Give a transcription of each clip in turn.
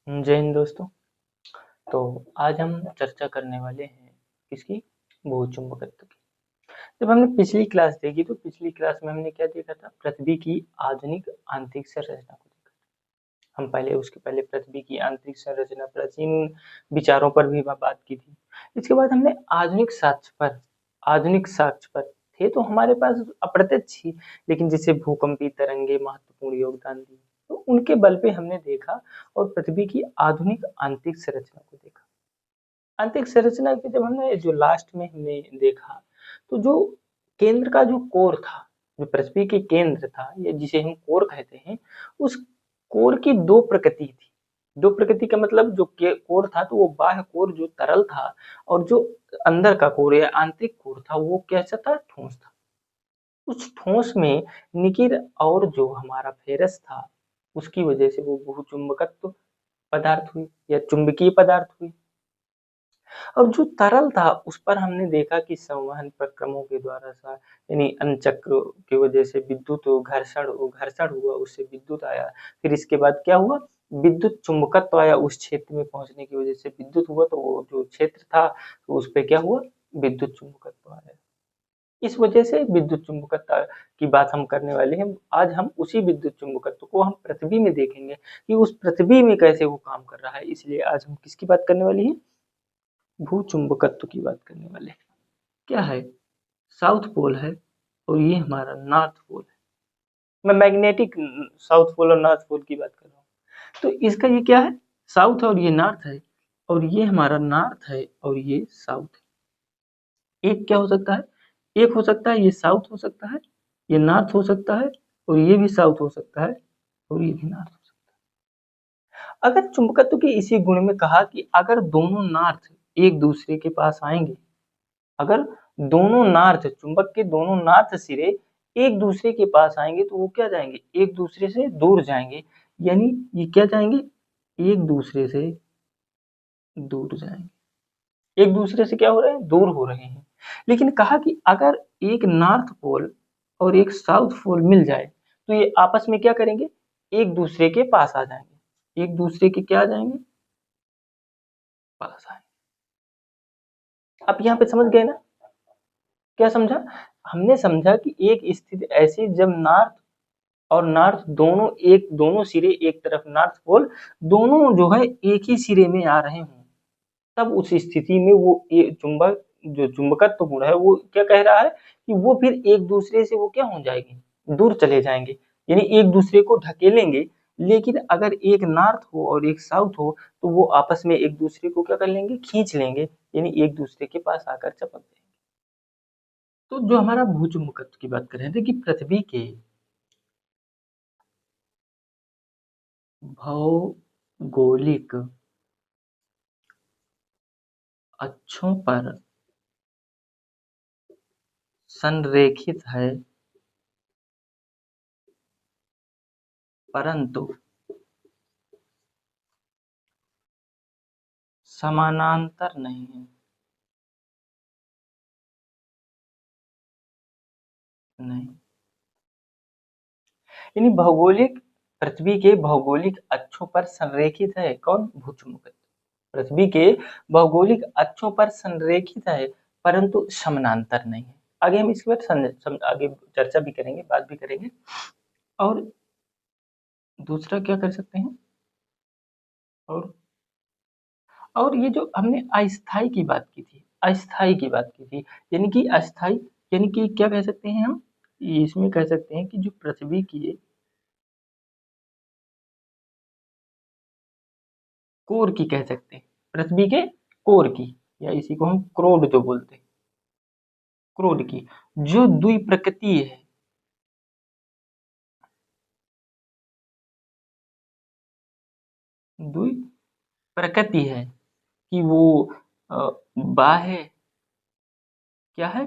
जय हिंद दोस्तों। तो आज हम चर्चा करने वाले हैं किसकी? भूचुंबकत्व की। जब हमने पिछली क्लास देखी तो पिछली क्लास में हमने क्या देखा था? पृथ्वी की आधुनिक आंतरिक संरचना को देखा। हम पहले उसके पहले पृथ्वी की आंतरिक संरचना, प्राचीन विचारों पर भी बात की थी। इसके बाद हमने आधुनिक साक्ष्य पर थे तो हमारे पास अप्रत्यक्ष ही, लेकिन जैसे भूकंपी तरंगे महत्वपूर्ण योगदान दिए, तो उनके बल पे हमने देखा और पृथ्वी की आधुनिक आंतरिक संरचना को देखा। आंतरिक संरचना के जब हमने जो लास्ट में हमने देखा, तो जो केंद्र का जो कोर था, जो पृथ्वी के केंद्र था या जिसे हम कोर कहते हैं, उस कोर की दो प्रकृति थी। दो प्रकृति का मतलब जो कोर था तो वो बाह्य कोर जो तरल था, और जो अंदर का कोर या आंतरिक कोर था वो कैसा था? ठोस था। उस ठोस में निकिर और जो हमारा फेरस था, उसकी वजह से वो भूचुंबकत्व पदार्थ हुई या चुंबकीय पदार्थ हुई। और जो तरल था उस पर हमने देखा कि संवहन प्रक्रमों के द्वारा सा, यानी अणुचक्र की वजह से विद्युत घर्षण हुआ, उससे विद्युत आया। फिर इसके बाद क्या हुआ? विद्युत चुंबकत्व आया, उस क्षेत्र में पहुंचने की वजह से विद्युत हुआ, तो वो जो क्षेत्र था तो उस पे क्या हुआ? विद्युत चुंबकत्व आया। इस वजह से विद्युत चुंबकत्व की बात हम करने वाले हैं। आज हम उसी विद्युत चुंबकत्व को हम पृथ्वी में देखेंगे कि उस पृथ्वी में कैसे वो काम कर रहा है। इसलिए आज हम किसकी बात करने वाली है? भूचुंबकत्व की बात करने वाले हैं। क्या है? साउथ पोल है और ये हमारा नॉर्थ पोल है। मैं मैग्नेटिक साउथ पोल और नॉर्थ पोल की बात कर रहा हूँ। तो इसका ये क्या है? साउथ है और ये नॉर्थ है, और ये हमारा नॉर्थ है और ये साउथ है। एक क्या हो सकता है? एक हो सकता है ये साउथ हो सकता है, ये नॉर्थ हो सकता है, और ये भी साउथ हो सकता है, और ये भी नॉर्थ हो सकता है। अगर चुंबकत्व के इसी गुण में कहा कि अगर दोनों नॉर्थ एक दूसरे के पास आएंगे, अगर दोनों नार्थ, चुंबक के दोनों नार्थ सिरे एक दूसरे के पास आएंगे तो वो क्या जाएंगे? एक दूसरे से दूर जाएंगे। यानी ये क्या जाएंगे? एक दूसरे से दूर जाएंगे। एक दूसरे से क्या हो रहे हैं? दूर हो रहे हैं। लेकिन कहा कि अगर एक नॉर्थ पोल और एक साउथ पोल मिल जाए तो ये आपस में क्या करेंगे? एक दूसरे के पास आ जाएंगे। एक दूसरे के क्या आ जाएंगे? पास आएंगे। आप यहाँ पे समझ गए ना? क्या समझा? हमने समझा कि एक स्थिति ऐसी जब नॉर्थ और नॉर्थ दोनों सिरे एक तरफ, नॉर्थ पोल दोनों जो है एक ही सिरे में आ रहे हों, तब उस स्थिति में वो चुंबक, जो चुंबकत्व गुण है वो क्या कह रहा है कि वो फिर एक दूसरे से वो क्या हो जाएंगे? दूर चले जाएंगे, यानी एक दूसरे को ढकेलेंगे। लेकिन अगर एक नॉर्थ हो और एक साउथ हो तो वो आपस में एक दूसरे को क्या कर लेंगे? खींच लेंगे, यानी एक दूसरे के पास आकर चपक देंगे। तो जो हमारा भूचुंबकत्व की बात कर रहे थे कि पृथ्वी के भौगोलिक अक्षों पर संरेखित है, परंतु समानांतर नहीं है। नहीं, यानी भौगोलिक, पृथ्वी के भौगोलिक अक्षों पर संरेखित है कौन? भूचुंबकत्व। पृथ्वी के भौगोलिक अक्षों पर संरेखित है, परंतु समानांतर नहीं है। आगे हम इसके बाद आगे चर्चा भी करेंगे, बात भी करेंगे। और दूसरा क्या कर सकते हैं? और ये जो हमने अस्थाई की बात की थी, अस्थाई की बात की थी, यानी कि अस्थाई, यानी कि क्या कह सकते हैं हम? इसमें कह सकते हैं कि जो पृथ्वी की कोर की कह सकते हैं, पृथ्वी के कोर की, या इसी को हम क्रोड जो बोलते हैं, क्रोड की जो द्वि प्रकृति है, द्वि प्रकृति है कि वो बाह्य क्या है?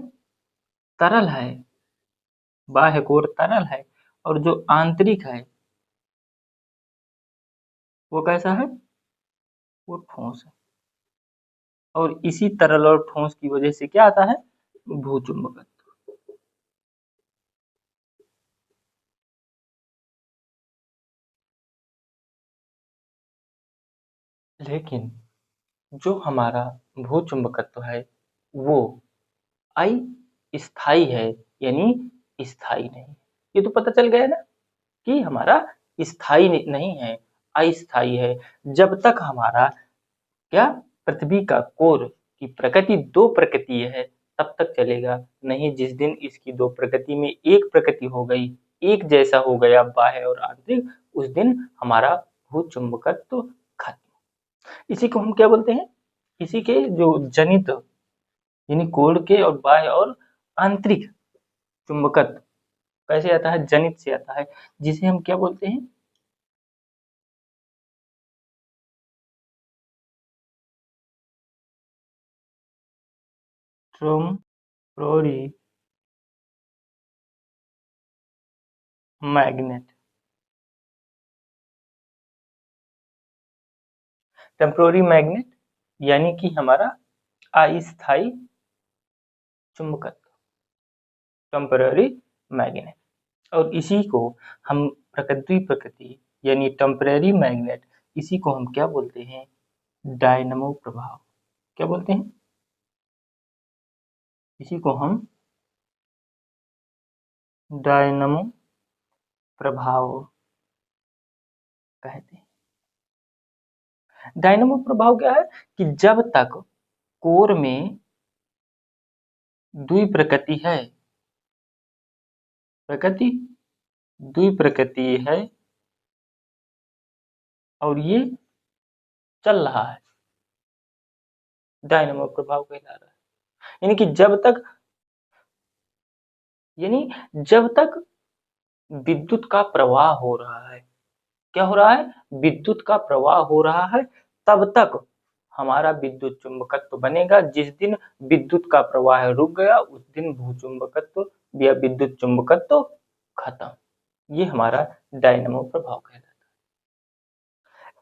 तरल है, बाह्य कोर तरल है, और जो आंतरिक है वो कैसा है? वो ठोस है। और इसी तरल और ठोस की वजह से क्या आता है? भूचुंबकत्व। लेकिन जो हमारा भूचुंबकत्व है वो अस्थाई है, यानी स्थायी नहीं। ये तो पता चल गया ना कि हमारा स्थायी नहीं है, अस्थाई है। जब तक हमारा क्या पृथ्वी का कोर की प्रकृति दो प्रकृति है तब तक चलेगा, नहीं जिस दिन इसकी दो प्रकृति में एक प्रकृति हो गई, एक जैसा हो गया बाह्य और आंतरिक, उस दिन हमारा भूचुंबकत्व खत्म। इसी को हम क्या बोलते हैं, इसी के जो जनित यानी कोर के और बाह्य और आंतरिक चुंबकत्व कैसे आता है, जनित से आता है, जिसे हम क्या बोलते हैं, टेम्पोररी मैग्नेट। टेम्पोररी मैग्नेट यानी कि हमारा अस्थायी चुंबकत्व, टेम्पररी मैग्नेट। और इसी को हम प्रकृति प्रकृति यानी टेम्पररी मैग्नेट, इसी को हम क्या बोलते हैं, डायनमो प्रभाव। क्या बोलते हैं, इसी को हम डायनमो प्रभाव कहते हैं। डायनमो प्रभाव क्या है कि जब तक कोर में द्वि प्रकृति है, प्रकृति द्वि प्रकृति है और ये चल रहा है, डायनमो प्रभाव कहला रहा है। जब तक विद्युत का प्रवाह हो रहा है, क्या हो रहा है, विद्युत का प्रवाह हो रहा है, तब तक हमारा विद्युत चुंबकत्व बनेगा। जिस दिन विद्युत का प्रवाह रुक गया उस दिन भूचुंबकत्व या विद्युत चुंबकत्व खत्म। ये हमारा डायनमो प्रभाव कहलाता है।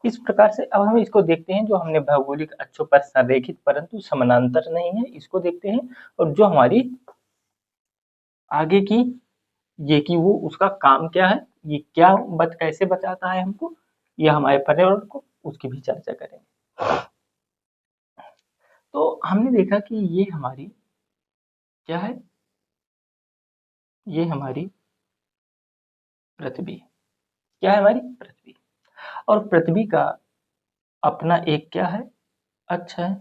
इस प्रकार से अब हम इसको देखते हैं, जो हमने भौगोलिक अक्षों पर संरेखित परंतु समानांतर नहीं है, इसको देखते हैं। और जो हमारी आगे की ये कि वो उसका काम क्या है, ये क्या कैसे बचाता है हमको, या हमारे पर्यावरण को, उसकी भी चर्चा करेंगे। तो हमने देखा कि ये हमारी क्या है, ये हमारी पृथ्वी, क्या है, हमारी पृथ्वी। और पृथ्वी का अपना एक क्या है, अक्ष है,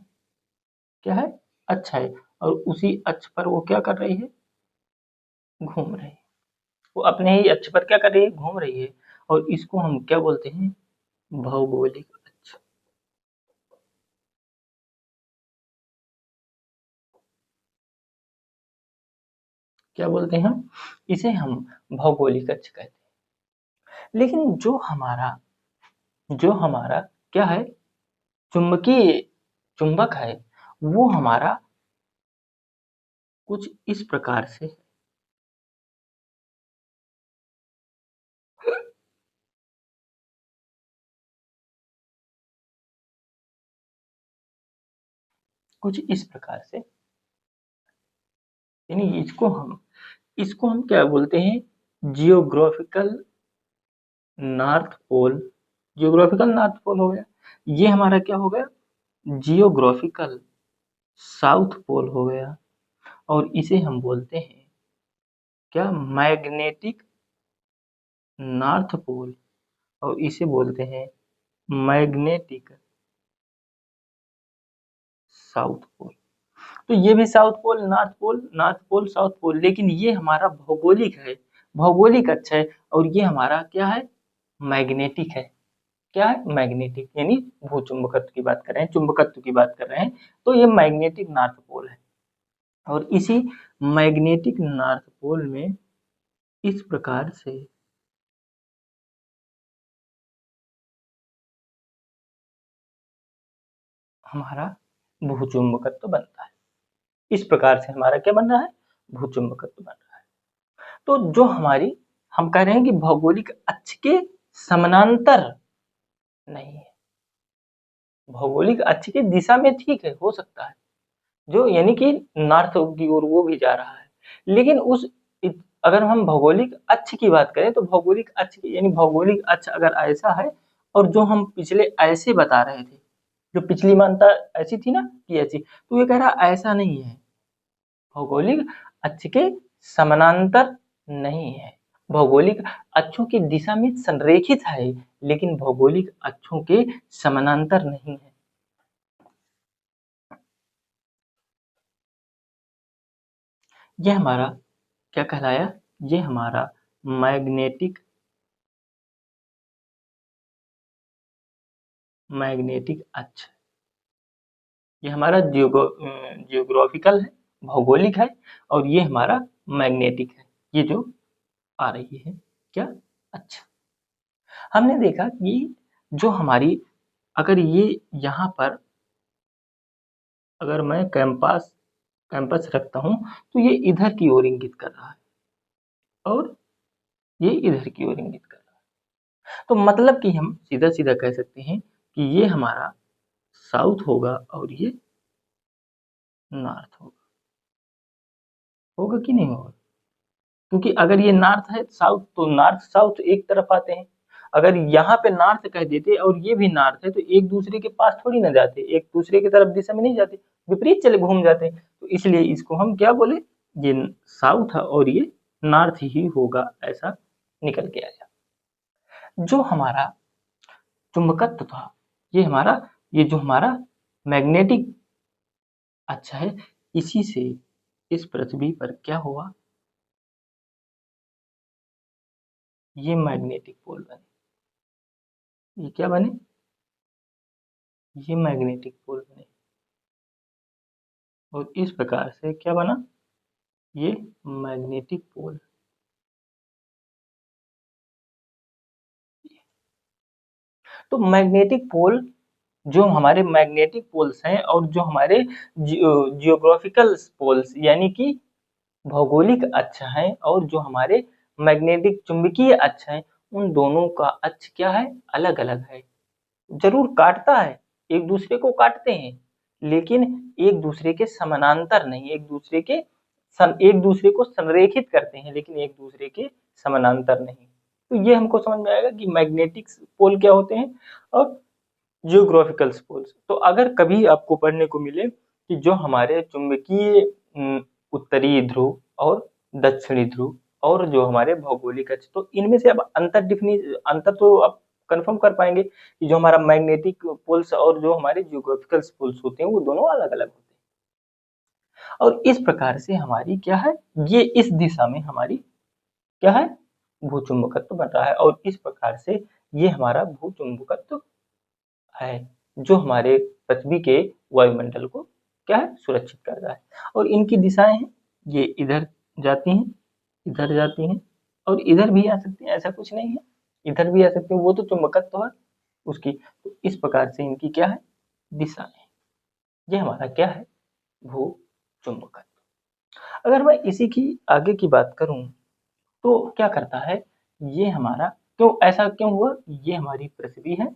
क्या है, अक्ष है। और उसी अक्ष पर वो क्या कर रही है, घूम रही है। वो अपने ही अक्ष पर क्या कर रही है, घूम रही है। और इसको हम क्या बोलते हैं, भौगोलिक अक्ष। क्या बोलते हैं हम, इसे हम भौगोलिक अक्ष कहते हैं। लेकिन जो हमारा क्या है, चुंबकीय चुंबक है, वो हमारा कुछ इस प्रकार से, कुछ इस प्रकार से, यानी इसको हम क्या बोलते हैं, geographical north pole. Geographical north pole हो गया, ये हमारा क्या हो गया, जियोग्राफिकल साउथ पोल हो गया। और इसे हम बोलते हैं क्या, मैग्नेटिक नॉर्थ पोल। और इसे बोलते हैं मैग्नेटिक साउथ पोल। तो ये भी south pole, north pole, north pole, south pole, लेकिन ये हमारा भौगोलिक है, भौगोलिक अक्ष है। और ये हमारा क्या है, मैग्नेटिक है। क्या है, मैग्नेटिक, यानी भूचुंबकत्व की बात कर रहे हैं, चुंबकत्व की बात कर रहे हैं, तो ये मैग्नेटिक नॉर्थ पोल है। और इसी मैग्नेटिक नॉर्थ पोल में इस प्रकार से हमारा भूचुंबकत्व बनता है। इस प्रकार से हमारा क्या बन रहा है, भूचुंबकत्व बन रहा है। तो जो हमारी, हम कह रहे हैं कि भौगोलिक अक्ष के समानांतर नहीं है, भौगोलिक अक्ष की दिशा में ठीक है, हो सकता है, जो यानी कि नॉर्थ की ओर वो भी जा रहा है। लेकिन अगर हम भौगोलिक अक्ष की बात करें तो भौगोलिक अक्ष यानी भौगोलिक अक्ष अगर ऐसा है, और जो हम पिछले ऐसे बता रहे थे, जो पिछली मान्यता ऐसी थी ना कि ऐसी, तो ये कह रहा ऐसा नहीं है, भौगोलिक अक्ष के समानांतर नहीं है, भौगोलिक अक्षों की दिशा में संरेखित है लेकिन भौगोलिक अक्षों के समानांतर नहीं है। यह हमारा क्या कहलाया, ये हमारा मैग्नेटिक मैग्नेटिक अक्ष, ये हमारा जियोग्राफिकल है, भौगोलिक है, और ये हमारा मैग्नेटिक है, ये जो आ रही है क्या, अच्छा। हमने देखा कि जो हमारी, अगर ये यहाँ पर अगर मैं कैंपस कैंपस रखता हूँ तो ये इधर की ओर इंगित कर रहा है और ये इधर की ओर इंगित कर रहा है, तो मतलब कि हम सीधा सीधा कह सकते हैं कि ये हमारा साउथ होगा और ये नॉर्थ होगा, होगा कि नहीं होगा, क्योंकि अगर ये नॉर्थ है साउथ, तो नॉर्थ साउथ एक तरफ आते हैं, अगर यहाँ पे नॉर्थ कह देते और ये भी नॉर्थ है तो एक दूसरे के पास थोड़ी ना जाते, एक दूसरे की तरफ दिशा में नहीं जाते, विपरीत चले घूम जाते, तो इसलिए इसको हम क्या बोले, ये साउथ है और ये नॉर्थ ही होगा, ऐसा निकल के आया। जो हमारा चुंबकत्व था, ये जो हमारा मैग्नेटिक अच्छा है, इसी से इस पृथ्वी पर क्या हुआ, ये मैग्नेटिक पोल बने, ये क्या बने, ये मैग्नेटिक पोल बने, और इस प्रकार से क्या बना, ये मैग्नेटिक पोल। तो मैग्नेटिक पोल, जो हमारे मैग्नेटिक पोल्स हैं और जो हमारे जियोग्राफिकल पोल्स यानी कि भौगोलिक अक्ष हैं और जो हमारे मैग्नेटिक चुंबकीय अक्ष हैं, उन दोनों का अक्ष क्या है, अलग अलग है, जरूर काटता है, एक दूसरे को काटते हैं लेकिन एक दूसरे के समानांतर नहीं, एक दूसरे को संरेखित करते हैं लेकिन एक दूसरे के समानांतर नहीं। तो ये हमको समझ में आएगा कि मैग्नेटिक पोल क्या होते हैं और जियोग्राफिकल पोल्स। तो अगर कभी आपको पढ़ने को मिले कि जो हमारे चुंबकीय उत्तरी ध्रुव और दक्षिणी ध्रुव और जो हमारे भौगोलिक अक्ष, तो इनमें से अब अंतर तो आप कंफर्म कर पाएंगे कि जो हमारा मैग्नेटिक पोल्स और जो हमारे जियोग्राफिकल पोल्स होते हैं वो दोनों अलग अलग होते हैं, और इस प्रकार से हमारी क्या है, ये इस दिशा में हमारी क्या है, भूचुंबकत्व बन रहा है, और इस प्रकार से ये हमारा भूचुंबकत्व है जो हमारे पृथ्वी के वायुमंडल को क्या है, सुरक्षित कर रहा है। और इनकी दिशाएं हैं, ये इधर जाती हैं, इधर जाती हैं, और इधर भी आ सकती हैं, ऐसा कुछ नहीं है, इधर भी आ सकते हैं, वो तो चुंबकत्व है उसकी। तो इस प्रकार से इनकी क्या है, दिशाएं, ये हमारा क्या है, भू चुंबकत्व। अगर मैं इसी की आगे की बात करूं तो क्या करता है, ये हमारा क्यों ऐसा क्यों हुआ, ये हमारी पृथ्वी है,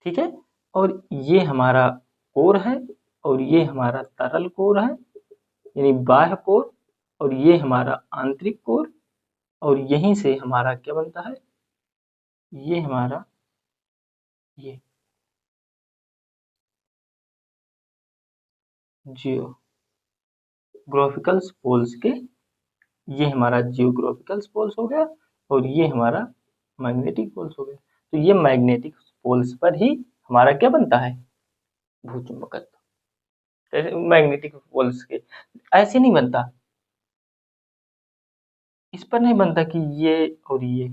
ठीक है, और ये हमारा कोर है, और ये हमारा तरल कोर है यानी बाह्य कोर, और ये हमारा आंतरिक कोर, और यहीं से हमारा क्या बनता है, ये हमारा ये जियोग्राफिकल पोल्स के, ये हमारा जियोग्राफिकल पोल्स हो गया और ये हमारा मैग्नेटिक पोल्स हो गया। तो ये मैग्नेटिक पोल्स पर ही हमारा क्या बनता है, भूचुंबकत्व, मैग्नेटिक पोल्स के, ऐसे नहीं बनता, इस पर नहीं बनता कि ये और ये,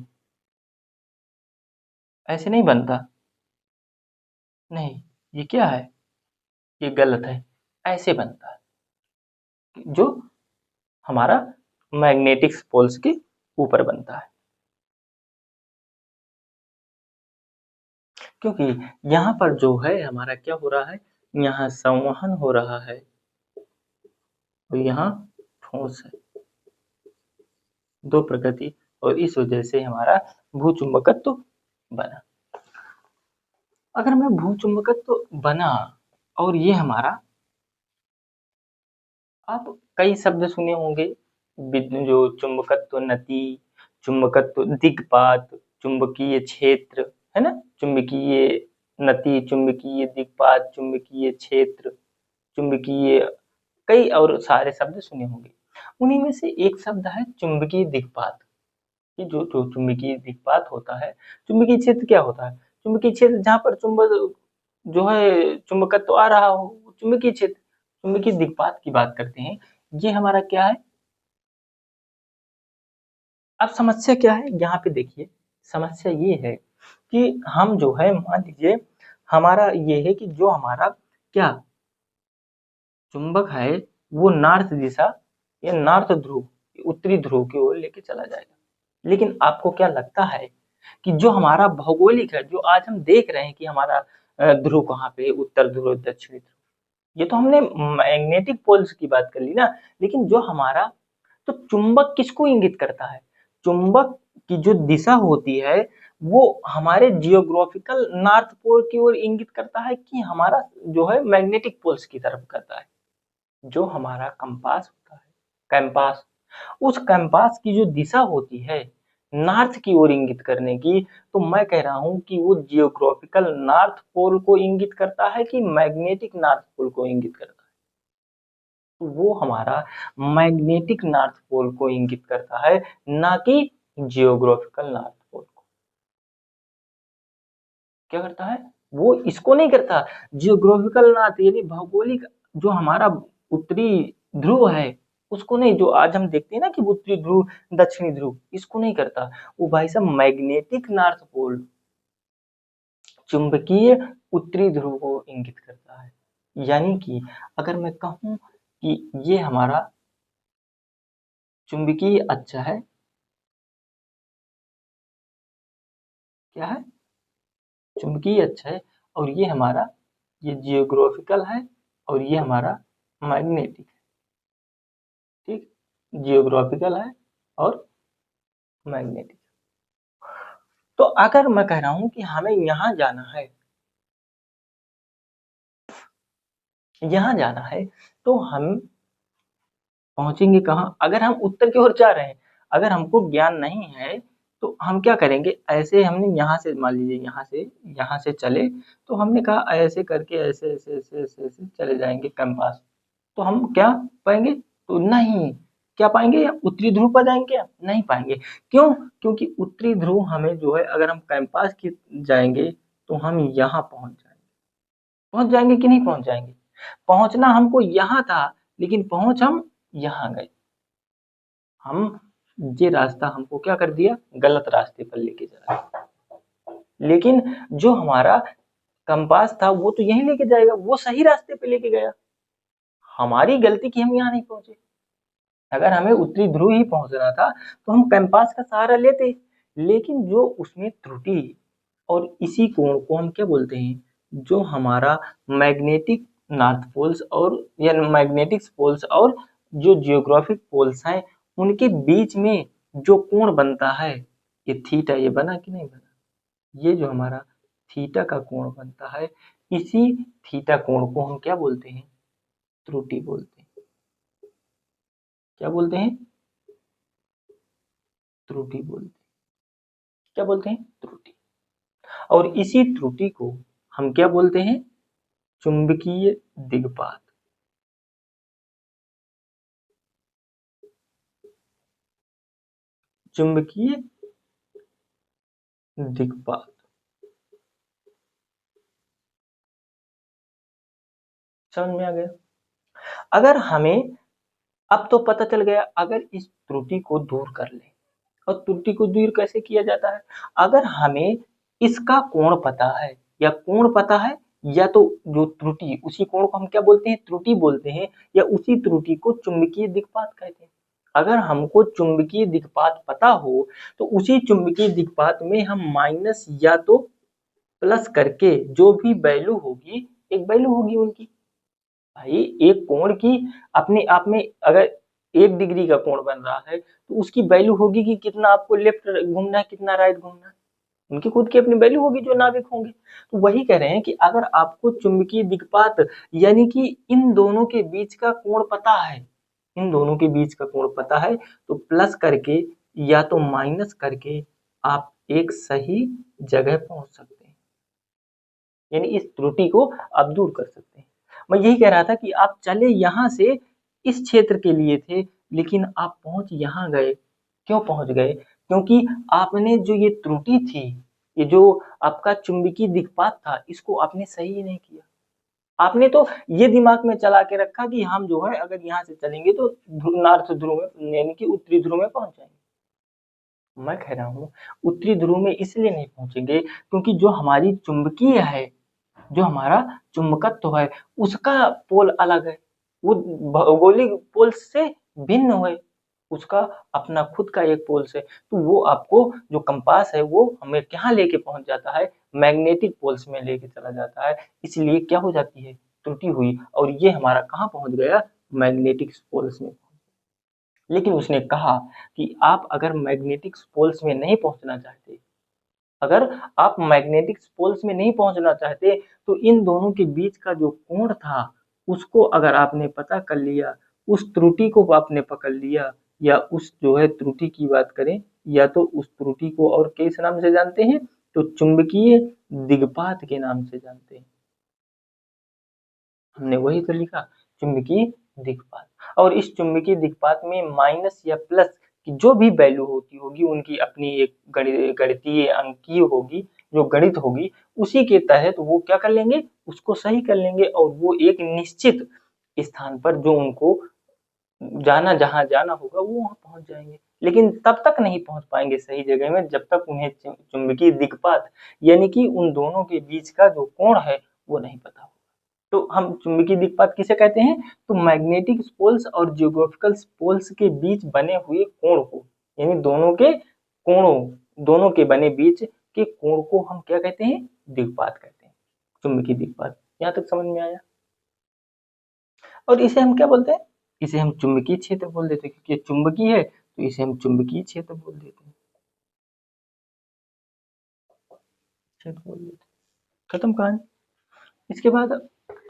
ऐसे नहीं बनता, नहीं, ये क्या है, ये गलत है, ऐसे बनता है जो हमारा मैग्नेटिक पोल्स के ऊपर बनता है, क्योंकि यहाँ पर जो है हमारा क्या हो रहा है, यहाँ संवहन हो रहा है और यहाँ ठोस है, दो प्रकृति, और इस वजह से हमारा भूचुंबकत्व बना। अगर मैं भूचुंबकत्व बना और ये हमारा, आप कई शब्द सुने होंगे, जो चुंबकत्व नति, चुंबकत्व दिक्पात, चुंबकीय क्षेत्र, है ना, चुंबकीय नति, चुंबकीय दिक्पात, चुंबकीय क्षेत्र, चुंबकीय, कई और सारे शब्द सुने होंगे। उन्हीं में से एक शब्द है चुंबकीय दिक्पात। कि जो चुंबकीय दिक्पात होता है, चुंबकीय क्षेत्र क्या होता है? चुंबकीय क्षेत्र जहाँ पर चुंबक जो है चुंबकत्व तो आ रहा हो, चुंबकीय क्षेत्र। चुंबकीय दिक्पात की बात करते हैं, ये हमारा क्या है? अब समस्या क्या है यहाँ पे देखिए, समस्या ये है कि हम जो है मान लीजिए हमारा ये है कि जो हमारा क्या चुंबक है वो नॉर्थ दिशा या नॉर्थ ध्रुव, उत्तरी ध्रुव की ओर लेके चला जाएगा। लेकिन आपको क्या लगता है कि जो हमारा भौगोलिक है, जो आज हम देख रहे हैं कि हमारा ध्रुव कहाँ पे, उत्तर ध्रुव, दक्षिणी ध्रुव, ये तो हमने मैग्नेटिक पोल्स की बात कर ली ना। लेकिन जो हमारा तो चुंबक किसको इंगित करता है? चुंबक की जो दिशा होती है वो हमारे जियोग्राफिकल नॉर्थ पोल की ओर इंगित करता है कि हमारा जो है मैग्नेटिक पोल्स की तरफ करता है। जो हमारा कंपास होता है, कैंपास, उस कैंपास की जो दिशा होती है नॉर्थ की ओर इंगित करने की, तो मैं कह रहा हूं कि वो जियोग्राफिकल नॉर्थ पोल को इंगित करता है कि मैग्नेटिक नॉर्थ पोल को इंगित करता है? तो वो हमारा मैग्नेटिक नॉर्थ पोल को इंगित करता है, ना कि जियोग्राफिकल नॉर्थ पोल को। क्या करता है? वो इसको नहीं करता। जियोग्राफिकल नॉर्थ यानी भौगोलिक जो हमारा उत्तरी ध्रुव है उसको नहीं, जो आज हम देखते हैं ना कि उत्तरी ध्रुव, दक्षिणी ध्रुव, इसको नहीं करता। वो भाई साहब मैग्नेटिक नॉर्थ पोल, चुंबकीय उत्तरी ध्रुव को इंगित करता है। यानी कि अगर मैं कहूं कि ये हमारा चुंबकीय अक्ष है, क्या है? चुंबकीय अक्ष है। और ये हमारा, ये जियोग्राफिकल है और ये हमारा मैग्नेटिक है। ठीक, जियोग्राफिकल है और मैग्नेटिक। तो अगर मैं कह रहा हूं कि हमें यहाँ जाना है, यहाँ जाना है, तो हम पहुंचेंगे कहाँ? अगर हम उत्तर की ओर जा रहे हैं, अगर हमको ज्ञान नहीं है तो हम क्या करेंगे? ऐसे हमने यहाँ से मान लीजिए यहाँ से चले, तो हमने कहा ऐसे करके ऐसे ऐसे ऐसे ऐसे ऐसे चले जाएंगे कंपास, तो हम क्या पाएंगे? तो नहीं, क्या पाएंगे? उत्तरी ध्रुव पर जाएंगे क्या? नहीं पाएंगे। क्यों? क्योंकि उत्तरी ध्रुव हमें जो है अगर हम कैंपास की जाएंगे तो हम यहाँ पहुंच जाएंगे। पहुंच जाएंगे कि नहीं पहुंच जाएंगे? पहुंचना हमको यहाँ था, लेकिन पहुंच हम यहाँ गए। हम ये रास्ता हमको क्या कर दिया? गलत रास्ते पर लेके जा रहा है। लेकिन जो हमारा कंपास था वो तो यहीं लेके जाएगा, वो सही रास्ते पे लेके गया। हमारी गलती कि हम यहाँ नहीं पहुंचे। अगर हमें उत्तरी ध्रुव ही पहुंचना था तो हम कंपास का सहारा लेते। लेकिन जो उसमें त्रुटि, और इसी कोण को हम क्या बोलते हैं? जो हमारा मैग्नेटिक नॉर्थ पोल्स और या मैग्नेटिक पोल्स और जो जियोग्राफिक पोल्स हैं उनके बीच में जो कोण बनता है, ये थीटा, ये बना कि नहीं बना? ये जो हमारा थीटा का कोण बनता है, इसी थीटा कोण को हम क्या बोलते हैं? त्रुटि बोलते हैं। क्या बोलते हैं? त्रुटि बोलते हैं। क्या बोलते हैं? त्रुटि। और इसी त्रुटि को हम क्या बोलते हैं? चुंबकीय दिगपात। चुंबकीय दिगपात। समझ में आ गया? अगर हमें अब तो पता चल गया, अगर इस त्रुटि को दूर कर ले, और त्रुटि को दूर कैसे किया जाता है? अगर हमें इसका कोण पता है, या कोण पता है, या तो जो त्रुटि, उसी कोण को हम क्या बोलते हैं? त्रुटि बोलते हैं, या उसी त्रुटि को चुंबकीय दिक्पात कहते हैं। अगर हमको चुंबकीय दिक्पात पता हो तो उसी चुंबकीय दिक्पात में हम माइनस या तो प्लस करके जो भी वैल्यू होगी, एक वैल्यू होगी उनकी। भाई एक कोण की अपने आप में अगर 1 डिग्री का कोण बन रहा है तो उसकी वैल्यू होगी कि कितना आपको लेफ्ट घूमना है, कितना राइट घूमना है। उनकी खुद की अपनी वैल्यू होगी जो नाभिक होंगे। तो वही कह रहे हैं कि अगर आपको चुंबकीय दिक्पात यानी कि इन दोनों के बीच का कोण पता है, इन दोनों के बीच का कोण पता है, तो प्लस करके या तो माइनस करके आप एक सही जगह पहुंच सकते हैं। यानी इस त्रुटि को आप दूर कर सकते हैं। मैं यही कह रहा था कि आप चले यहाँ से इस क्षेत्र के लिए थे, लेकिन आप पहुँच यहाँ गए। क्यों पहुँच गए? क्योंकि आपने जो ये त्रुटि थी, ये जो आपका चुंबकीय दिक्पात था, इसको आपने सही नहीं किया। आपने तो ये दिमाग में चला के रखा कि हम जो है अगर यहाँ से चलेंगे तो नॉर्थ ध्रुव में यानी कि उत्तरी ध्रुव में पहुँच जाएँगे। मैं कह रहा हूँ उत्तरी ध्रुव में इसलिए नहीं पहुँचेंगे क्योंकि जो हमारी चुंबकीय है, जो हमारा चुंबकत्व है, उसका पोल अलग है। वो भौगोलिक पोल से भिन्न है। उसका अपना खुद का एक पोल से, तो वो आपको जो कंपास है वो हमें कहाँ लेके पहुँच जाता है, मैग्नेटिक पोल्स में लेके चला जाता है। इसलिए क्या हो जाती है, त्रुटि हुई और ये हमारा कहाँ पहुँच गया, मैग्नेटिक पोल्स में। लेकिन उसने कहा कि आप अगर मैग्नेटिक पोल्स में नहीं पहुँचना चाहते, अगर आप मैग्नेटिक पोल्स में नहीं पहुंचना चाहते, तो इन दोनों के बीच का जो कोण था, उसको अगर आपने पता कर लिया, उस त्रुटि को आपने पकड़ लिया, या उस जो है त्रुटि की बात करें, या तो उस त्रुटि को और किस नाम से जानते हैं, तो चुंबकीय दिग्पात के नाम से जानते हैं। हमने वही तो लिखा, चुंबकीय दिक्पात। और इस चुंबकीय दिक्पात में माइनस या प्लस की जो भी वैल्यू होती होगी, उनकी अपनी एक गणितीय अंकीय होगी, जो गणित होगी, उसी के तहत वो क्या कर लेंगे, उसको सही कर लेंगे और वो एक निश्चित स्थान पर जो उनको जहाँ जाना होगा वो वहाँ पहुँच जाएंगे। लेकिन तब तक नहीं पहुँच पाएंगे सही जगह में जब तक उन्हें चुंबकीय दिक्पात यानी कि उन दोनों के बीच का जो कोण है वो नहीं पता हो। तो हम चुंबकीय दिक्पात किसे कहते हैं, तो मैग्नेटिक पोल्स और जियोग्राफिकल पोल्स के बीच बने हुए कोण को, यानी दोनों के कोणों, दोनों के बने बीच के कोण को हम क्या कहते हैं, दिक्पात कहते हैं, चुंबकीय दिक्पात। यहाँ तक समझ में आया? और इसे हम क्या बोलते हैं, इसे हम चुंबकीय क्षेत्र बोल देते हैं, क्योंकि चुंबकीय है तो इसे हम चुंबकीय क्षेत्र बोल देते हैं, क्षेत्र बोल देते हैं। खत्म कहानी। इसके बाद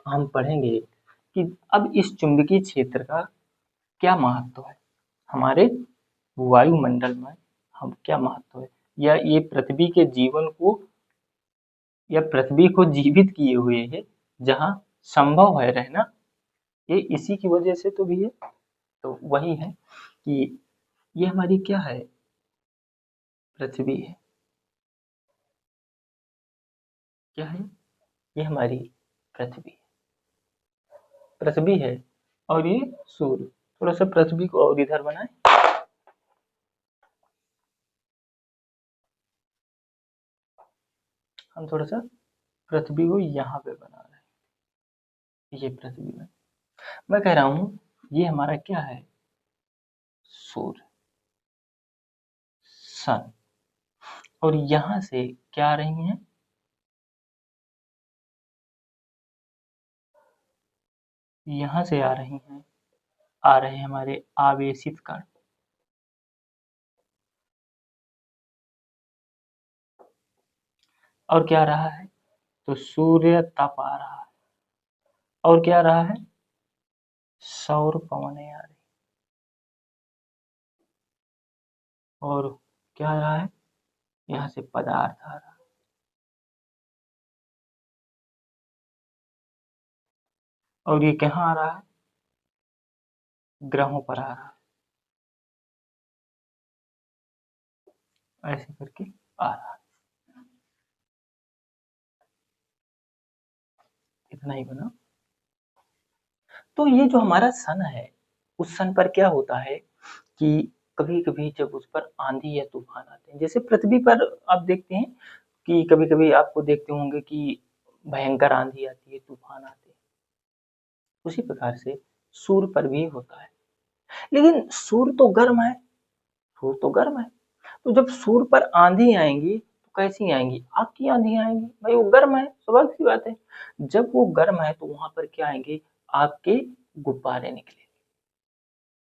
हम पढ़ेंगे कि अब इस चुंबकीय क्षेत्र का क्या महत्व है, हमारे वायुमंडल में हम क्या महत्व है, या ये पृथ्वी के जीवन को या पृथ्वी को जीवित किए हुए है, जहाँ संभव है रहना, ये इसी की वजह से तो भी है। तो वही है कि ये हमारी क्या है, पृथ्वी है। क्या है, ये हमारी पृथ्वी पृथ्वी है, और ये सूर्य। थोड़ा सा पृथ्वी को और इधर बनाए, हम थोड़ा सा पृथ्वी को यहाँ पे बना रहे हैं, ये पृथ्वी में मैं कह रहा हूँ ये हमारा क्या है, सूर्य, सन। और यहाँ से क्या आ रही हैं, यहाँ से आ रही हैं, आ रहे हैं हमारे आवेशित कण। और क्या रहा है, तो सूर्य तप आ रहा है, और क्या रहा है, सौर पवनें आ रही, और क्या आ रहा है, यहाँ से पदार्थ आ रहा है। और ये कहाँ आ रहा है, ग्रहों पर आ रहा है, ऐसे करके आ रहा है। इतना ही बना। तो ये जो हमारा सन है, उस सन पर क्या होता है कि कभी-कभी जब उस पर आंधी या तूफान आते हैं, जैसे पृथ्वी पर आप देखते हैं कि कभी-कभी आपको देखते होंगे कि भयंकर आंधी आती है, तूफान आते हैं। उसी प्रकार से सूर्य पर भी होता है। लेकिन सूर्य तो गर्म है, सूर्य तो गर्म है। तो जब सूर्य पर आंधी आएंगी तो कैसी आएंगी, आग की आंधी आएंगी, भाई वो गर्म है, स्वाभाविक सी बात है। जब वो गर्म है तो वहां पर क्या आएंगे, आग के गुब्बारे निकलेंगे,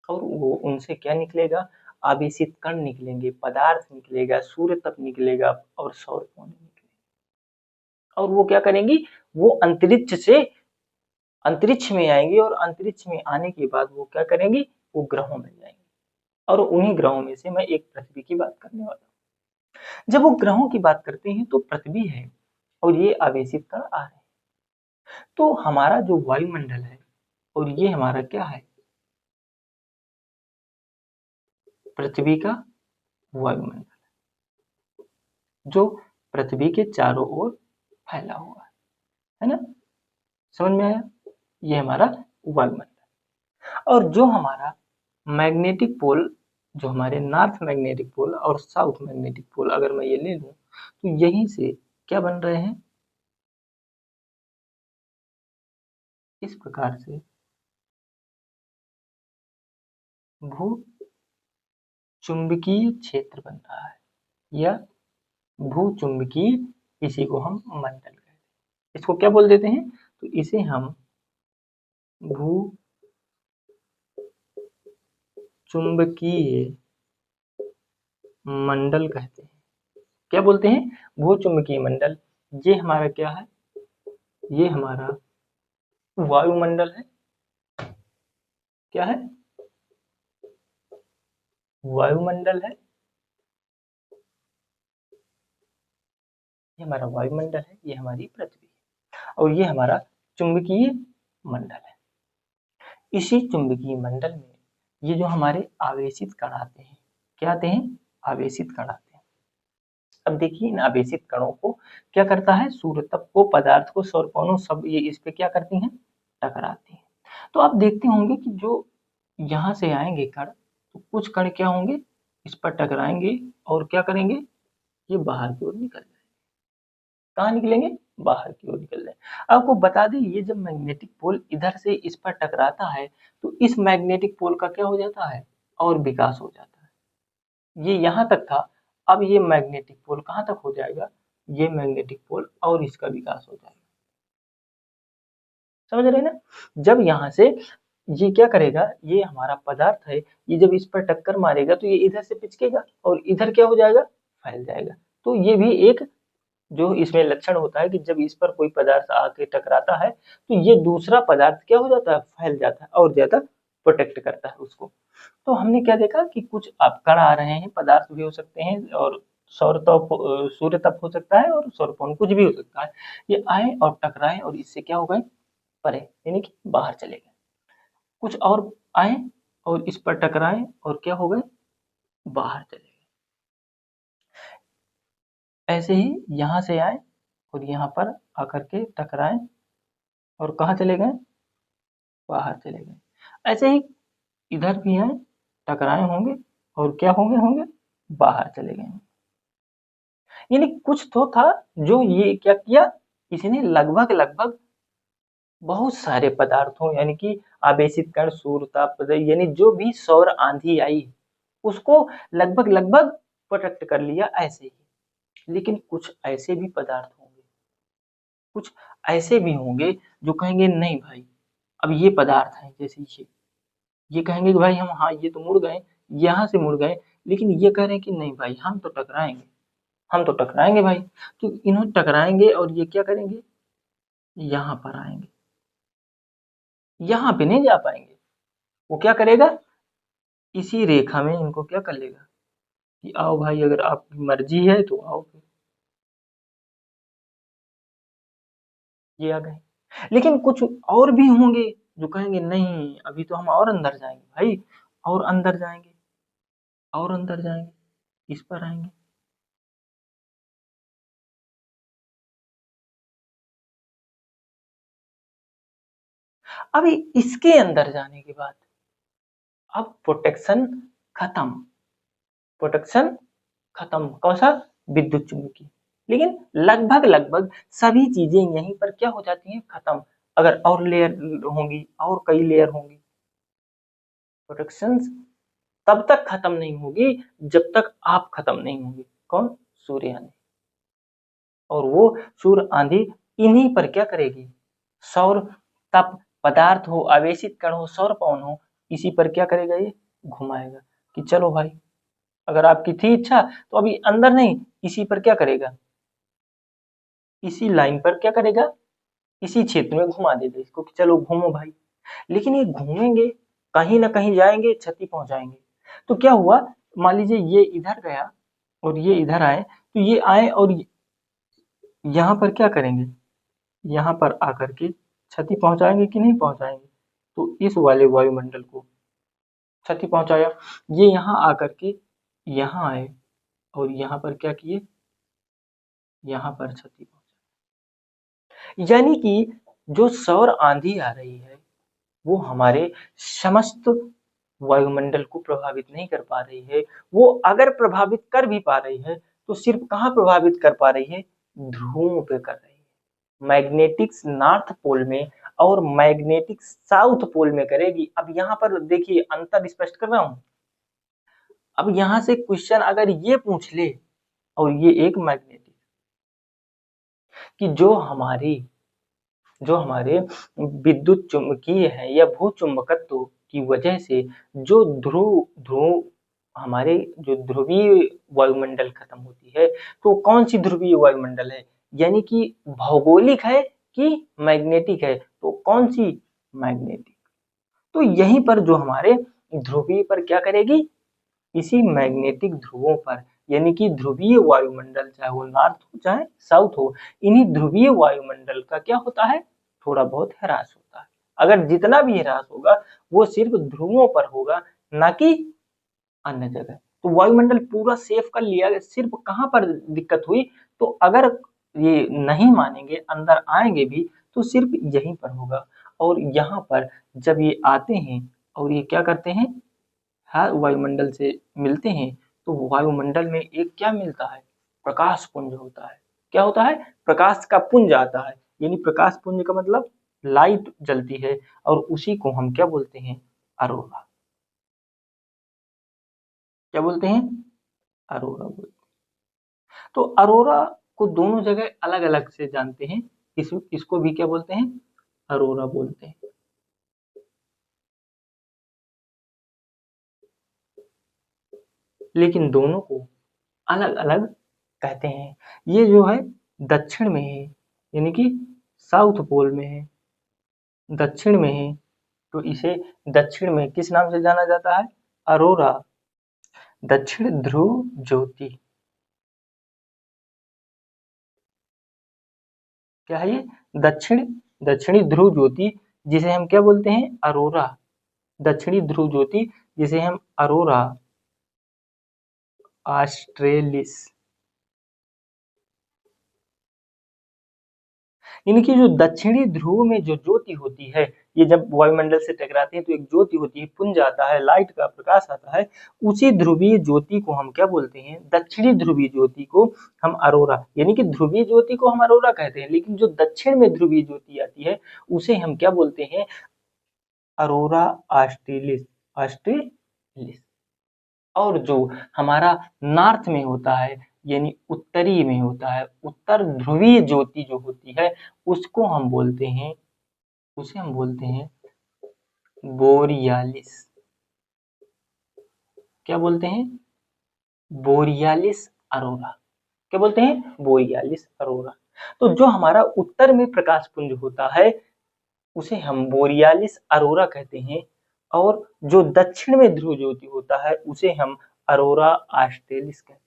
और वो उनसे क्या निकलेगा, आवेशित कण निकलेंगे, पदार्थ निकलेगा, सूर्य तप निकलेगा और सौर पवनें निकलेंगी। और वो क्या करेंगी, वो अंतरिक्ष में आएंगी, और अंतरिक्ष में आने के बाद वो क्या करेंगी, वो ग्रहों में जाएंगी। और उन्हीं ग्रहों में से मैं एक पृथ्वी की बात करने वाला हूँ। जब वो ग्रहों की बात करते हैं तो पृथ्वी है, और ये आवेशित कण आ रहे हैं। तो हमारा जो वायुमंडल है और ये हमारा क्या है, पृथ्वी का वायुमंडल, जो पृथ्वी के चारों ओर फैला हुआ है ना। समझ में आया, ये हमारा वायुमंडल। और जो हमारा मैग्नेटिक पोल, जो हमारे नॉर्थ मैग्नेटिक पोल और साउथ मैग्नेटिक पोल अगर मैं ये ले लूं, तो यहीं से क्या बन रहे हैं, इस प्रकार से भू चुंबकीय क्षेत्र बन रहा है, या भू चुंबकीय, इसी को हम मंडल कहते हैं। इसको क्या बोल देते हैं, तो इसे हम भू चुंबकीय मंडल कहते हैं। क्या बोलते हैं, भू चुंबकीय मंडल। ये हमारा क्या है, ये हमारा वायुमंडल है। क्या है, वायुमंडल है। ये हमारा वायुमंडल है, ये हमारी पृथ्वी है, और ये हमारा चुंबकीय मंडल है। इसी चुंबकीय मंडल में ये जो हमारे आवेशित कण आते हैं, क्या आते हैं, आवेशित कण आते हैं। अब देखिए इन आवेशित कणों को क्या करता है, सूर्य तप को, पदार्थ को, सौर कोनों सब ये इस पे क्या करती हैं, टकराती हैं। तो आप देखते होंगे कि जो यहाँ से आएंगे कण, तो कुछ कण क्या होंगे, इस पर टकराएंगे और क्या करेंगे, ये बाहर की ओर निकल जाएंगे। कहाँ निकलेंगे, बाहर की ओर निकल जाए। आपको बता दें, ये जब मैग्नेटिक पोल इधर से इस पर टकराता है, तो इस मैग्नेटिक पोल का क्या हो जाता है, और विकास हो जाता है। ये यहाँ तक था, अब ये मैग्नेटिक पोल कहाँ तक हो जाएगा, ये मैग्नेटिक पोल और इसका विकास हो जाएगा। समझ रहे हैं ना। जब यहाँ से ये क्या करेगा, ये हमारा पदार्थ है, ये जब इस पर टक्कर मारेगा तो ये इधर से पिचकेगा और इधर क्या हो जाएगा, फैल जाएगा। तो ये भी एक जो इसमें लक्षण होता है कि जब इस पर कोई पदार्थ आके टकराता है, तो ये दूसरा पदार्थ क्या हो जाता है, फैल जाता है और ज्यादा प्रोटेक्ट करता है उसको। तो हमने क्या देखा कि कुछ अपकण आ रहे हैं, पदार्थ भी हो सकते हैं, और सौर तप, सूर्य तप हो सकता है, और सौरकोन कुछ भी हो सकता है। ये आए और टकराए और इससे क्या हो गए, परे, यानी कि बाहर चले गए। कुछ और आए और इस पर टकराए और क्या हो गए, बाहर चले गए। ऐसे ही यहाँ से आए और यहाँ पर आकर के टकराए और कहाँ चले गए, बाहर चले गए। ऐसे ही इधर भी आए, टकराए होंगे और क्या होंगे, होंगे बाहर चले गए। यानी कुछ तो था जो ये क्या किया, इसने लगभग लगभग बहुत सारे पदार्थों, यानी कि आवेशित कण, सूर्य ताप, यानी जो भी सौर आंधी आई उसको लगभग लगभग प्रोटेक्ट कर लिया ऐसे ही। लेकिन कुछ ऐसे भी पदार्थ होंगे, कुछ ऐसे भी होंगे जो कहेंगे नहीं भाई, अब ये पदार्थ है, जैसे ये कहेंगे कि भाई हम, हाँ ये तो मुड़ गए, यहाँ से मुड़ गए, लेकिन ये कह रहे हैं कि नहीं भाई हम तो टकराएंगे, हम तो टकराएंगे भाई। तो इन्हों टकराएंगे और ये क्या करेंगे, यहाँ पर आएंगे, यहाँ पे नहीं जा पाएंगे। वो क्या करेगा, इसी रेखा में इनको क्या कर लेगा कि आओ भाई अगर आपकी मर्जी है तो आओ फिर, ये आ गए। लेकिन कुछ और भी होंगे जो कहेंगे नहीं अभी तो हम और अंदर जाएंगे भाई, और अंदर जाएंगे, और अंदर जाएंगे, इस पर आएंगे। अभी इसके अंदर जाने के बाद अब प्रोटेक्शन खत्म, प्रोटेक्शन खत्म, कौन सा, विद्युत चुम्बकीय। लेकिन लगभग लगभग सभी चीजें यहीं पर क्या हो जाती हैं, खत्म। अगर और लेयर होंगी, और कई लेयर होंगी, प्रोटेक्शन तब तक खत्म नहीं होगी जब तक आप खत्म नहीं होंगे। कौन, सूर्य आंधी। और वो सूर्य आंधी इन्हीं पर क्या करेगी, सौर तप, पदार्थ हो, आवेशित कण हो, सौर पवन हो, इसी पर क्या करेगा, ये घुमाएगा कि चलो भाई अगर आपकी थी इच्छा तो अभी अंदर नहीं, इसी पर क्या करेगा, इसी लाइन पर क्या करेगा, इसी क्षेत्र में घुमा देगा इसको कि चलो घूमो भाई। लेकिन ये घूमेंगे, कहीं ना कहीं जाएंगे, क्षति पहुंचाएंगे। तो क्या हुआ, मान लीजिए ये इधर गया और ये इधर आए, तो ये आए और यहाँ पर क्या करेंगे, यहाँ पर आकर के क्षति पहुंचाएंगे कि नहीं पहुंचाएंगे, तो इस वाले वायुमंडल को क्षति पहुंचाया। ये यहाँ आकर के यहाँ आए और यहाँ पर क्या किए, यहाँ पर क्षति पहुंचाई। यानी कि जो सौर आंधी आ रही है वो हमारे समस्त वायुमंडल को प्रभावित नहीं कर पा रही है। वो अगर प्रभावित कर भी पा रही है तो सिर्फ कहाँ प्रभावित कर पा रही है, ध्रुवों पे कर रही है। मैग्नेटिक नॉर्थ पोल में और मैग्नेटिक साउथ पोल में करेगी। अब यहाँ पर देखिए अंतर स्पष्ट कर रहा हूं। अब यहाँ से क्वेश्चन अगर ये पूछ ले और ये एक मैग्नेटिक कि जो हमारे विद्युत चुम्बकीय है या भू चुंबकत्व की वजह से जो ध्रुव ध्रुव हमारे जो ध्रुवीय वायुमंडल खत्म होती है, तो कौन सी ध्रुवीय वायुमंडल है, यानी कि भौगोलिक है कि मैग्नेटिक है, तो कौन सी, मैग्नेटिक। तो यहीं पर जो हमारे ध्रुवीय पर क्या करेगी, इसी मैग्नेटिक ध्रुवों पर, यानी कि ध्रुवीय वायुमंडल चाहे वो नॉर्थ हो चाहे साउथ हो, इन्हीं ध्रुवीय वायुमंडल का क्या होता है, थोड़ा बहुत ह्रास होता है। अगर जितना भी ह्रास होगा वो सिर्फ ध्रुवों पर होगा, ना कि अन्य जगह। तो वायुमंडल पूरा सेफ कर लिया, सिर्फ कहाँ पर दिक्कत हुई, तो अगर ये नहीं मानेंगे अंदर आएंगे भी तो सिर्फ यहीं पर होगा। और यहाँ पर जब ये आते हैं और ये क्या करते हैं, हर वायुमंडल से मिलते हैं, तो वायुमंडल में एक क्या मिलता है, प्रकाश पुंज होता है। क्या होता है, प्रकाश का पुंज आता है, यानी प्रकाश पुंज का मतलब लाइट जलती है, और उसी को हम क्या बोलते हैं, अरोरा। क्या बोलते हैं, अरोरा बोलते हैं। तो अरोरा को दोनों जगह अलग अलग से जानते हैं। इसको भी क्या बोलते हैं, अरोरा बोलते हैं। लेकिन दोनों को अलग अलग कहते हैं। ये जो है दक्षिण में है, यानी कि साउथ पोल में है, दक्षिण में है, तो इसे दक्षिण में किस नाम से जाना जाता है, अरोरा। दक्षिण ध्रुव ज्योति, क्या है ये, दक्षिणी ध्रुव ज्योति, जिसे हम क्या बोलते हैं, अरोरा। दक्षिणी ध्रुव ज्योति जिसे हम अरोरा ऑस्ट्रेलिस, इनकी जो दक्षिणी ध्रुव में जो ज्योति होती है, ये जब वायुमंडल से टकराती है तो एक ज्योति होती है, पुंज आता है, लाइट का प्रकाश आता है। उसी ध्रुवीय ज्योति को हम क्या बोलते हैं, दक्षिणी ध्रुवीय ज्योति को हम अरोरा, यानी कि ध्रुवीय ज्योति को हम अरोरा कहते हैं, लेकिन जो दक्षिण में ध्रुवीय ज्योति आती है उसे हम क्या बोलते हैं, अरोरा ऑस्ट्रेलिस, ऑस्ट्रेलिस। और जो हमारा नॉर्थ में होता है, यानी उत्तरी में होता है, उत्तर ध्रुवीय ज्योति जो होती है उसको हम बोलते हैं, उसे हम बोलते हैं बोरियालिस। क्या बोलते हैं, बोरियालिस अरोरा। क्या बोलते हैं, बोरियालिस अरोरा। तो जो हमारा उत्तर में प्रकाश पुंज होता है उसे हम बोरियालिस अरोरा कहते हैं, और जो दक्षिण में ध्रुव ज्योति होता है उसे हम अरोरा ऑस्ट्रेलिस कहते हैं।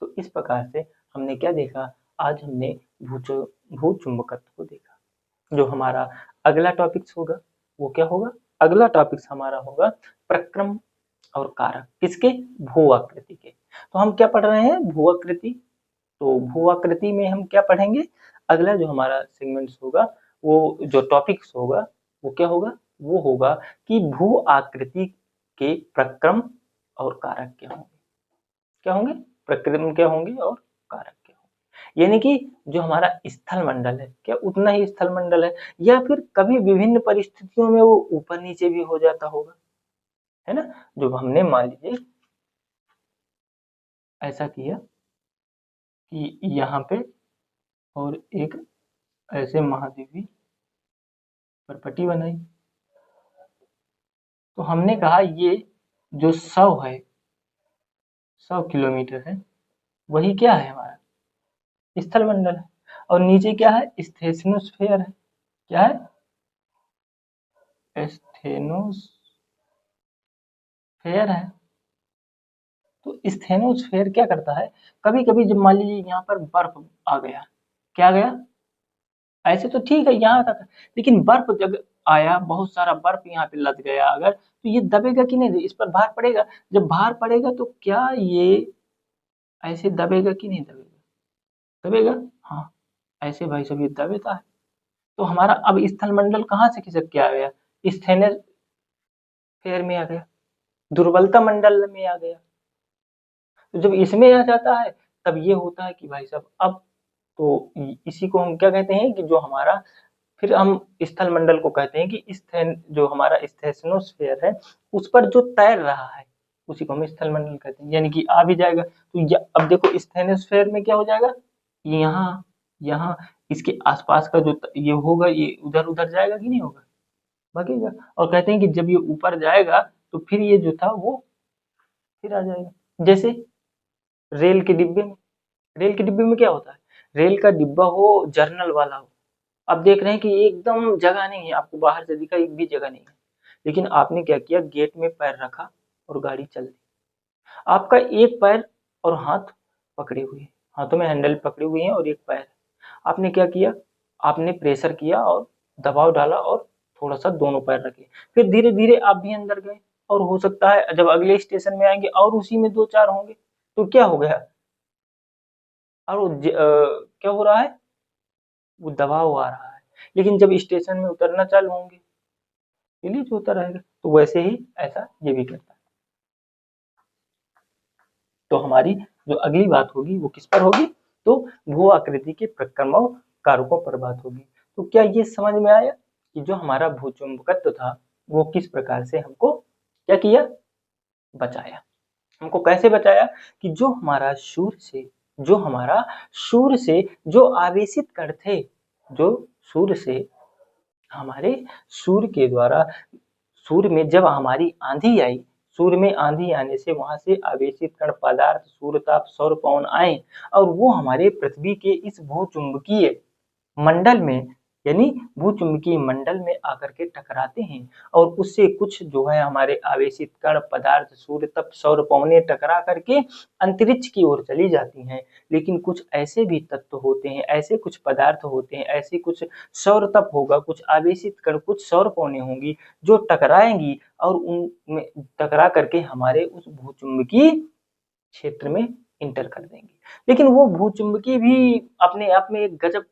तो इस प्रकार से हमने क्या देखा, आज हमने भू चुंबकत्व को देखा। जो हमारा अगला टॉपिक्स होगा वो क्या होगा, अगला टॉपिक्स हमारा होगा प्रक्रम और कारक, किसके, भू आकृति के। तो हम क्या पढ़ रहे हैं, भू आकृति। तो भू आकृति में हम क्या पढ़ेंगे, अगला जो हमारा सेगमेंट्स होगा, वो जो टॉपिक्स होगा वो क्या होगा, वो होगा कि भू आकृति के प्रक्रम और कारक क्या होंगे। क्या होंगे, प्रक्रम क्या होंगे और कारक क्या होंगे। यानी कि जो हमारा स्थल मंडल है क्या उतना ही स्थल मंडल है, या फिर कभी विभिन्न परिस्थितियों में वो ऊपर नीचे भी हो जाता होगा, है ना। जो हमने मान लीजिए ऐसा किया कि यहाँ पे और एक ऐसे महाद्वीपीय परपटी बनाई, तो हमने कहा ये जो 100 किलोमीटर है वही क्या है, हमारा स्थल मंडल है। और नीचे क्या है, स्टेनोस्फेयर है। क्या है, स्टेनोस्फेयर है। तो स्टेनोस्फेयर क्या करता है, कभी कभी जब मान लीजिए यहाँ पर बर्फ आ गया, क्या गया? ऐसे तो ठीक है यहाँ तक, लेकिन बर्फ जब आया, बहुत सारा बर्फ यहाँ पे लद गया अगर, तो ये दबेगा कि नहीं, इस पर भार पड़ेगा। जब भार पड़ेगा तो क्या ये ऐसे दबेगा कि नहीं दबेगा? दबेगा। हाँ, ऐसे भाई साहब ये दबेता है। तो हमारा अब स्थल मंडल कहाँ से खिसक के आ गया? स्थेनर फेयर में आ गया, दुर्बलता मंडल में आ गया। तो जब इसमें आ जाता है, तब ये होता है कि भाई साहब अब तो इसी को हम क्या कहते हैं कि जो हमारा, फिर हम स्थल मंडल को कहते हैं कि स्थैन जो हमारा स्टेशनोस्फेयर है, उस पर जो तैर रहा है, उसी को हम स्थल मंडल कहते हैं, यानी कि आ भी जाएगा। तो अब देखो स्टेनोस्फेयर में क्या हो जाएगा, यहाँ यहाँ इसके आसपास का जो ये होगा, ये उधर उधर जाएगा कि नहीं होगा, भागेगा। और कहते हैं कि जब ये ऊपर जाएगा तो फिर ये जो था वो फिर आ जाएगा। जैसे रेल के डिब्बे में, रेल के डिब्बे में क्या होता है, रेल का डिब्बा हो जर्नल वाला हो, आप देख रहे हैं कि एकदम जगह नहीं है, आपको बाहर से दिखा एक भी जगह नहीं है, लेकिन आपने क्या किया, गेट में पैर रखा और गाड़ी चल दी। आपका एक पैर और हाथ पकड़े हुए हैं, हाथों में हैंडल पकड़े हुए हैं और एक पैर, आपने क्या किया, आपने प्रेशर किया और दबाव डाला और थोड़ा सा दोनों पैर रखे, फिर धीरे धीरे आप भी अंदर गए। और हो सकता है जब अगले स्टेशन में आएंगे और उसी में दो चार होंगे, तो क्या हो गया, और क्या हो रहा है, वो दबाव आ रहा है। लेकिन जब स्टेशन में उतरना चालू होंगे, रिलीज होता रहेगा। तो वैसे ही ऐसा ये भी करता है। तो हमारी जो अगली बात होगी वो किस पर होगी, तो भू आकृति के प्रक्रम और कारकों पर बात होगी। तो क्या ये समझ में आया कि जो हमारा भूचुंबकत्व था वो किस प्रकार से हमको क्या किया, बचाया। हमको कैसे बचाया कि जो हमारा सूर्य से जो आवेशित कण थे, जो सूर्य से हमारे सूर्य के द्वारा, सूर्य में जब हमारी आंधी आई, सूर्य में आंधी आने से वहां से आवेशित कण पदार्थ सूर्यताप सौर पवन आए और वो हमारे पृथ्वी के इस भूचुंबकीय मंडल में, यानी भूचुंबकीय मंडल में आकर के टकराते हैं, और उससे कुछ जो है हमारे आवेशित कण पदार्थ सूर्य तप सौर पवनें टकरा करके अंतरिक्ष की ओर चली जाती हैं। लेकिन कुछ ऐसे भी तत्व होते हैं, ऐसे कुछ पदार्थ होते हैं, ऐसे कुछ सौर तप होगा, कुछ आवेशित कण, कुछ सौर पवनें होंगी जो टकराएंगी और उनमें टकरा करके हमारे उस भूचुंबकीय क्षेत्र में इंटर कर देंगे। लेकिन वो भूचुंबकीय भी अपने आप में एक गजब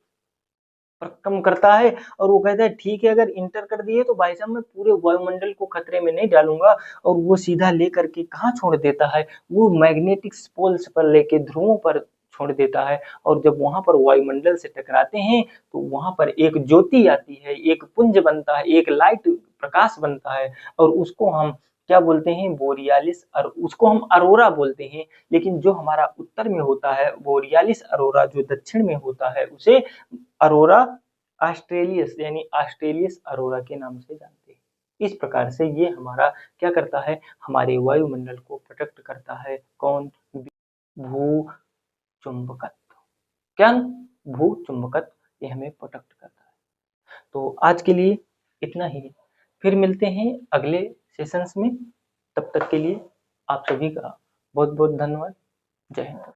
पर कम करता है, और वो कहता है ठीक है, अगर इंटर कर दिए तो भाई साहब मैं पूरे वायुमंडल को खतरे में नहीं डालूंगा, और वो सीधा लेकर के कहाँ छोड़ देता है, वो मैग्नेटिक पोल्स पर लेके ध्रुवों पर छोड़ देता है। और जब वहां पर वायुमंडल से टकराते हैं तो वहां पर एक ज्योति आती है, एक पुंज बनता है, एक लाइट प्रकाश बनता है, और उसको हम क्या बोलते हैं, बोरियालिस, और उसको हम अरोरा बोलते हैं। लेकिन जो हमारा उत्तर में होता है बोरियालिस अरोरा, जो दक्षिण में होता है उसे अरोरा ऑस्ट्रेलियस, यानी ऑस्ट्रेलियस अरोरा के नाम से जानते हैं। इस प्रकार से ये हमारा क्या करता है, हमारे वायुमंडल को प्रोटेक्ट करता है। कौन? भू चुंबकत्व। क्या? भू चुंबकत्व, ये हमें प्रोटेक्ट करता है। तो आज के लिए इतना ही, फिर मिलते हैं अगले सेशंस में। तब तक के लिए आप सभी का बहुत बहुत धन्यवाद। जय हिंद।